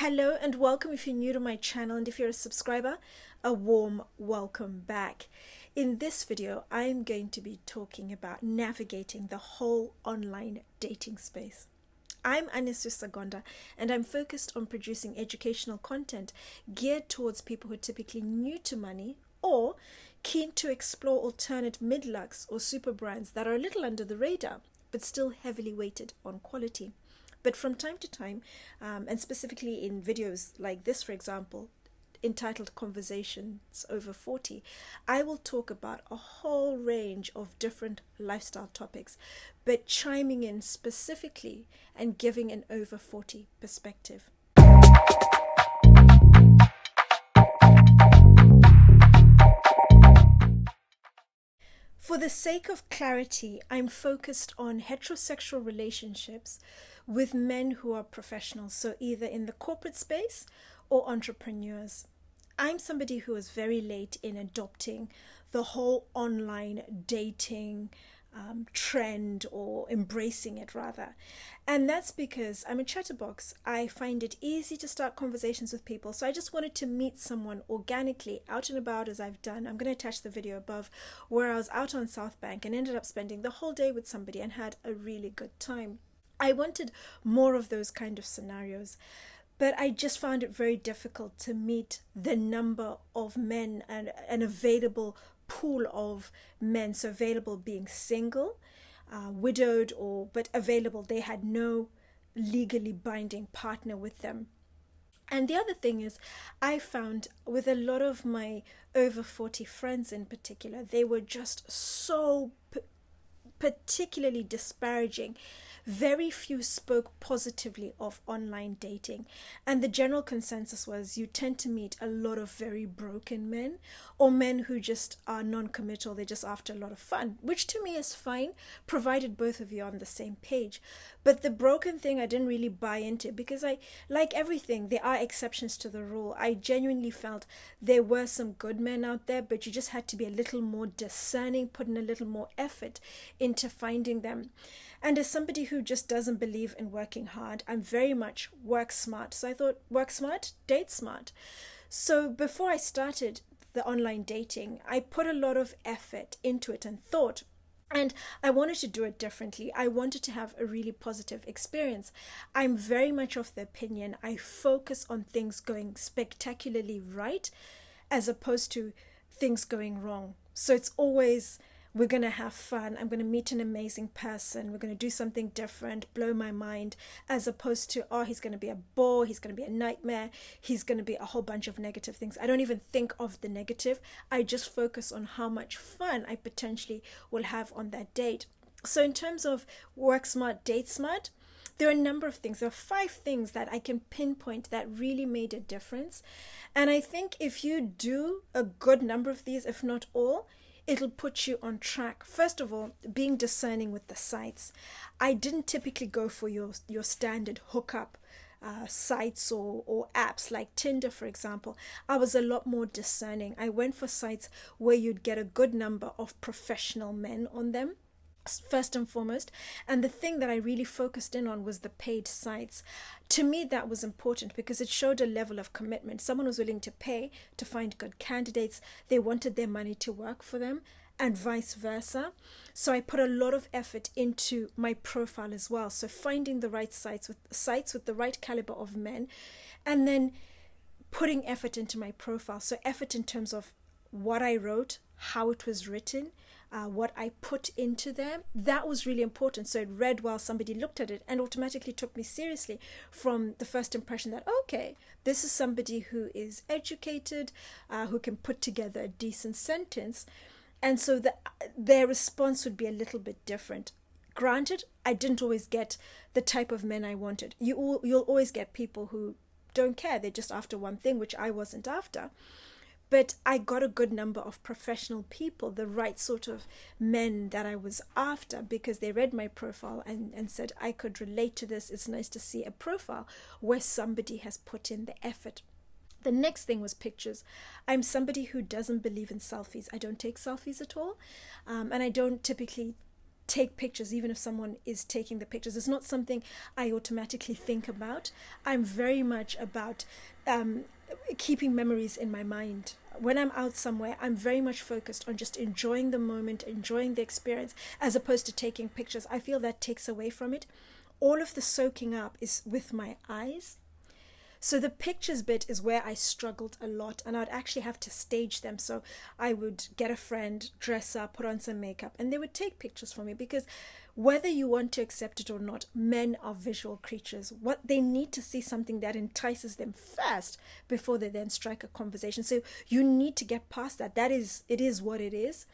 Hello and welcome if you're new to my channel, and if you're a subscriber, a warm welcome back. In this video, I'm going to be talking about navigating the whole online dating space. I'm Anesu Sagonda, and I'm focused on producing educational content geared towards people who are typically new to money or keen to explore alternate mid-lux or super brands that are a little under the radar, but still heavily weighted on quality. But from time to time, and specifically in videos like this, for example, entitled Conversations Over 40, I will talk about a whole range of different lifestyle topics, but chiming in specifically and giving an over 40 perspective. For the sake of clarity, I'm focused on heterosexual relationships with men who are professionals, so either in the corporate space or entrepreneurs. I'm somebody who was very late in adopting the whole online dating trend, or embracing it rather. And that's because I'm a chatterbox. I find it easy to start conversations with people. So I just wanted to meet someone organically out and about, as I've done. I'm going to attach the video above, where I was out on South Bank and ended up spending the whole day with somebody and had a really good time. I wanted more of those kind of scenarios, but I just found it very difficult to meet the number of men and an available pool of men. So available being single, widowed, but available, they had no legally binding partner with them. And the other thing is, I found with a lot of my over 40 friends in particular, they were just so particularly disparaging. Very few spoke positively of online dating, and the general consensus was you tend to meet a lot of very broken men, or men who just are non-committal. They're just after a lot of fun, which to me is fine, provided both of you are on the same page. But the broken thing I didn't really buy into, because like everything, there are exceptions to the rule. I genuinely felt there were some good men out there, but you just had to be a little more discerning, put in a little more effort into finding them. And as somebody who just doesn't believe in working hard, I'm very much work smart. So I thought, work smart, date smart. So before I started the online dating, I put a lot of effort into it and thought, and I wanted to do it differently. I wanted to have a really positive experience. I'm very much of the opinion I focus on things going spectacularly right as opposed to things going wrong. So it's always, we're going to have fun. I'm going to meet an amazing person. We're going to do something different, blow my mind, as opposed to, oh, he's going to be a bore. He's going to be a nightmare. He's going to be a whole bunch of negative things. I don't even think of the negative. I just focus on how much fun I potentially will have on that date. So in terms of work smart, date smart, there are a number of things. There are 5 things that I can pinpoint that really made a difference. And I think if you do a good number of these, if not all, it'll put you on track. First of all, being discerning with the sites. I didn't typically go for your standard hookup sites or apps like Tinder, for example. I was a lot more discerning. I went for sites where you'd get a good number of professional men on them, first and foremost. And the thing that I really focused in on was the paid sites. To me, that was important because it showed a level of commitment. Someone was willing to pay to find good candidates. They wanted their money to work for them, and vice versa. So I put a lot of effort into my profile as well. So finding the right sites with the right caliber of men, and then putting effort into my profile. So effort in terms of what I wrote, how it was written, what I put into them. That was really important. So it read while somebody looked at it and automatically took me seriously from the first impression that, okay, this is somebody who is educated, who can put together a decent sentence. And so their response would be a little bit different. Granted, I didn't always get the type of men I wanted. You'll always get people who don't care. They're just after one thing, which I wasn't after. But I got a good number of professional people, the right sort of men that I was after, because they read my profile and said, I could relate to this. It's nice to see a profile where somebody has put in the effort. The next thing was pictures. I'm somebody who doesn't believe in selfies. I don't take selfies at all. And I don't typically take pictures, even if someone is taking the pictures. It's not something I automatically think about. I'm very much about keeping memories in my mind. When I'm out somewhere, I'm very much focused on just enjoying the moment, enjoying the experience, as opposed to taking pictures. I feel that takes away from it. All of the soaking up is with my eyes. So the pictures bit is where I struggled a lot, and I'd actually have to stage them. So I would get a friend, dress up, put on some makeup, and they would take pictures for me, because whether you want to accept it or not, men are visual creatures. What they need to see something that entices them first before they then strike a conversation. So you need to get past that. It is what it is.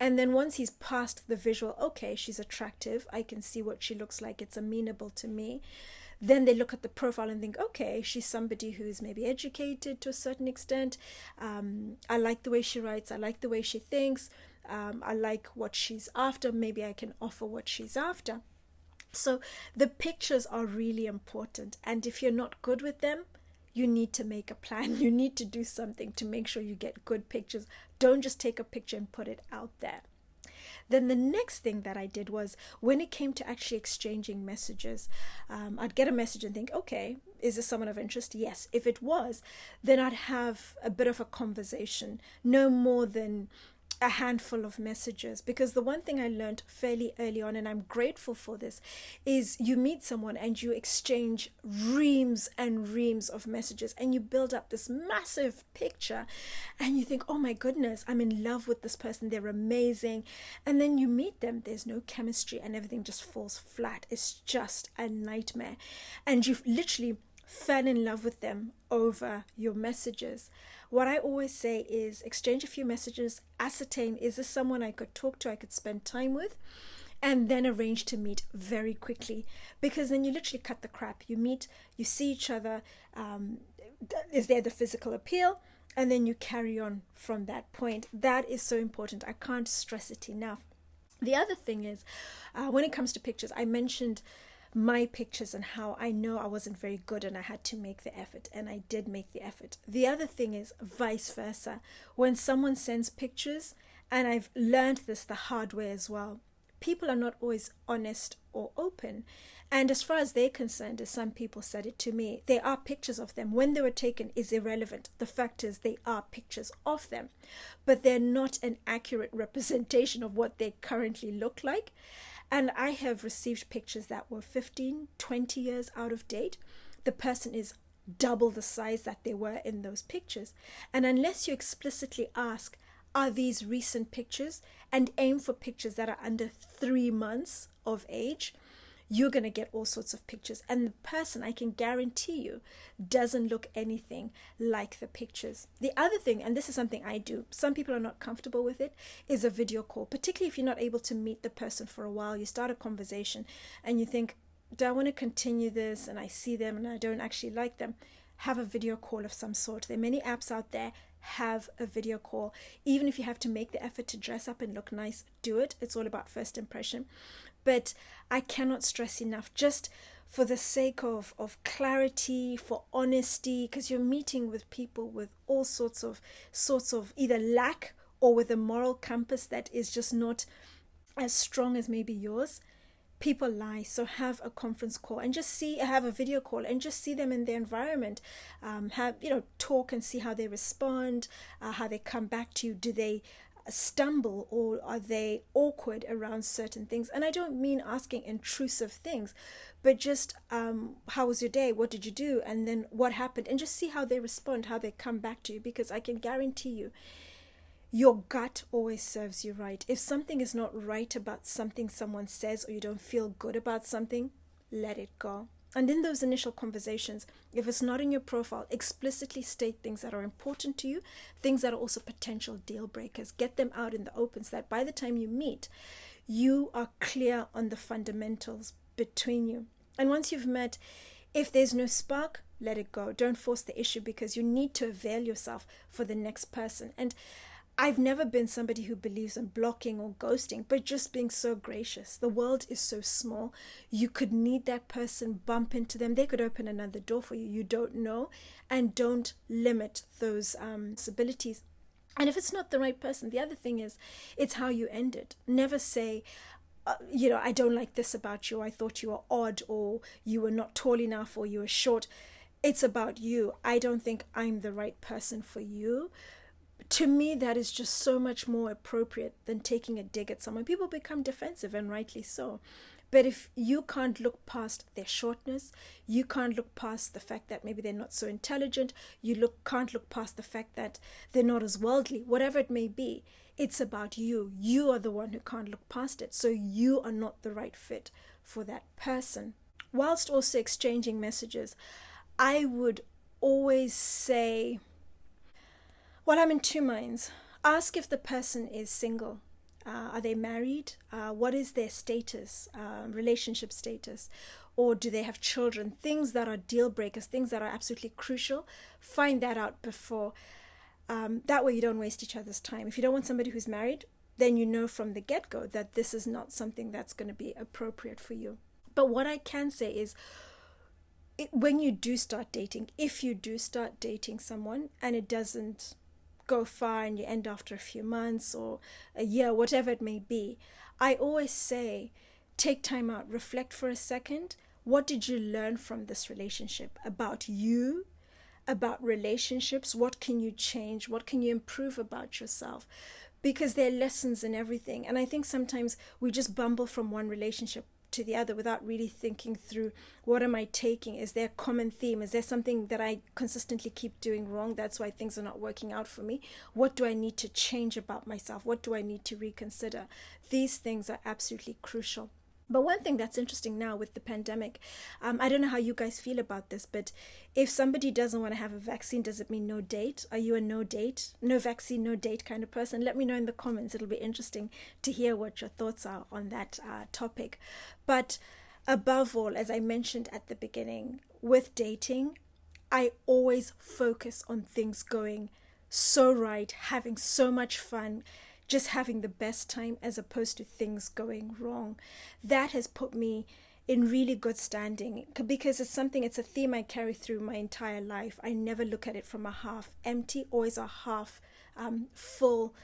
And then once he's past the visual, okay, she's attractive, I can see what she looks like, it's amenable to me. Then they look at the profile and think, okay, she's somebody who is maybe educated to a certain extent. I like the way she writes. I like the way she thinks. I like what she's after. Maybe I can offer what she's after. So the pictures are really important. And if you're not good with them, you need to make a plan. You need to do something to make sure you get good pictures. Don't just take a picture and put it out there. Then the next thing that I did was, when it came to actually exchanging messages, I'd get a message and think, okay, is this someone of interest? Yes. If it was, then I'd have a bit of a conversation, no more than a handful of messages. Because the one thing I learned fairly early on, and I'm grateful for this, is you meet someone and you exchange reams and reams of messages, and you build up this massive picture, and you think, oh my goodness, I'm in love with this person, they're amazing. And then you meet them, there's no chemistry, and everything just falls flat. It's just a nightmare, and you've literally fell in love with them over your messages. What I always say is, exchange a few messages, ascertain, is this someone I could talk to, I could spend time with, and then arrange to meet very quickly. Because then you literally cut the crap. You meet, you see each other, is there the physical appeal? And then you carry on from that point. That is so important. I can't stress it enough. The other thing is, when it comes to pictures, I mentioned my pictures and how I know I wasn't very good and I had to make the effort, and I did make the effort. The other thing is vice versa. When someone sends pictures, and I've learned this the hard way as well, people are not always honest or open. And as far as they're concerned, as some people said it to me, there are pictures of them. When they were taken is irrelevant. The fact is they are pictures of them, but they're not an accurate representation of what they currently look like. And I have received pictures that were 15, 20 years out of date. The person is double the size that they were in those pictures. And unless you explicitly ask, are these recent pictures, and aim for pictures that are under 3 months of age, you're going to get all sorts of pictures. And the person, I can guarantee you, doesn't look anything like the pictures. The other thing, and this is something I do, some people are not comfortable with it, is a video call. Particularly if you're not able to meet the person for a while, you start a conversation and you think, do I want to continue this? And I see them and I don't actually like them. Have a video call of some sort. There are many apps out there. Have a video call. Even if you have to make the effort to dress up and look nice, do it. It's all about first impression. But I cannot stress enough, just for the sake of clarity, for honesty, because you're meeting with people with all sorts of either lack or with a moral compass that is just not as strong as maybe yours. People lie, so have a conference call and just have a video call and just see them in their environment. Talk and see how they respond, how they come back to you. Do they stumble or are they awkward around certain things? And I don't mean asking intrusive things, but just how was your day? What did you do? And then what happened? And just see how they respond, how they come back to you, because I can guarantee you, your gut always serves you right. If something is not right about something someone says, or you don't feel good about something, let it go. And in those initial conversations, if it's not in your profile, explicitly state things that are important to you, things that are also potential deal breakers. Get them out in the open so that by the time you meet, you are clear on the fundamentals between you. And once you've met, if there's no spark, let it go. Don't force the issue, because you need to avail yourself for the next person. And I've never been somebody who believes in blocking or ghosting, but just being so gracious. The world is so small. You could meet that person, bump into them. They could open another door for you. You don't know. And don't limit those possibilities. And if it's not the right person, the other thing is, it's how you end it. Never say, I don't like this about you. I thought you were odd, or you were not tall enough, or you were short. It's about you. I don't think I'm the right person for you. To me, that is just so much more appropriate than taking a dig at someone. People become defensive, and rightly so. But if you can't look past their shortness, you can't look past the fact that maybe they're not so intelligent, can't look past the fact that they're not as worldly, whatever it may be, it's about you. You are the one who can't look past it. So you are not the right fit for that person. Whilst also exchanging messages, I would always say, well, I'm in two minds. Ask if the person is single. Are they married? What is their status, relationship status? Or do they have children? Things that are deal breakers, things that are absolutely crucial. Find that out before. That way you don't waste each other's time. If you don't want somebody who's married, then you know from the get-go that this is not something that's going to be appropriate for you. But what I can say is, when you do start dating, if you do start dating someone and it doesn't go far and you end after a few months or a year, whatever it may be, I always say, take time out, reflect for a second. What did you learn from this relationship about you, about relationships? What can you change? What can you improve about yourself? Because there are lessons in everything. And I think sometimes we just bumble from one relationship to the other without really thinking through, what am I taking? Is there a common theme? Is there something that I consistently keep doing wrong? That's why things are not working out for me. What do I need to change about myself? What do I need to reconsider? These things are absolutely crucial. But one thing that's interesting now with the pandemic, I don't know how you guys feel about this, but if somebody doesn't want to have a vaccine, does it mean no date? Are you a no date, no vaccine, no date kind of person? Let me know in the comments. It'll be interesting to hear what your thoughts are on that topic. But above all, as I mentioned at the beginning, with dating, I always focus on things going so right, having so much fun, just having the best time, as opposed to things going wrong. That has put me in really good standing, because it's a theme I carry through my entire life. I never look at it from a half empty, always a half full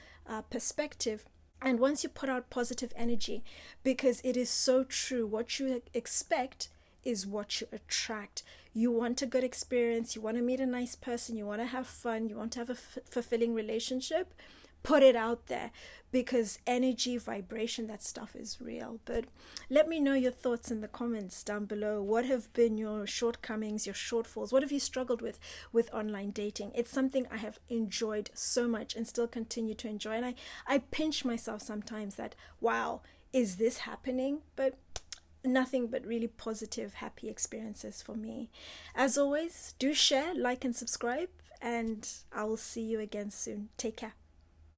perspective. And once you put out positive energy, because it is so true, what you expect is what you attract. You want a good experience, you want to meet a nice person, you want to have fun, you want to have a fulfilling relationship. Put it out there, because energy, vibration, that stuff is real. But let me know your thoughts in the comments down below. What have been your shortcomings, your shortfalls? What have you struggled with online dating? It's something I have enjoyed so much and still continue to enjoy. And I pinch myself sometimes that, wow, is this happening? But nothing but really positive, happy experiences for me. As always, do share, like, and subscribe, and I will see you again soon. Take care.